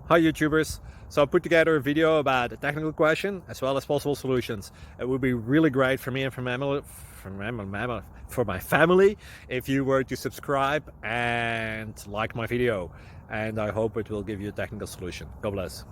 Hi YouTubers! So I put together a video about a technical question as well as possible solutions. It would be really great for me and for my family if you were to subscribe and like my video, and I hope it will give you a technical solution. God bless.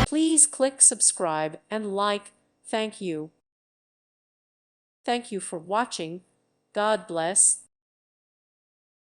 Please click subscribe and like. Thank you. Thank you for watching. God bless.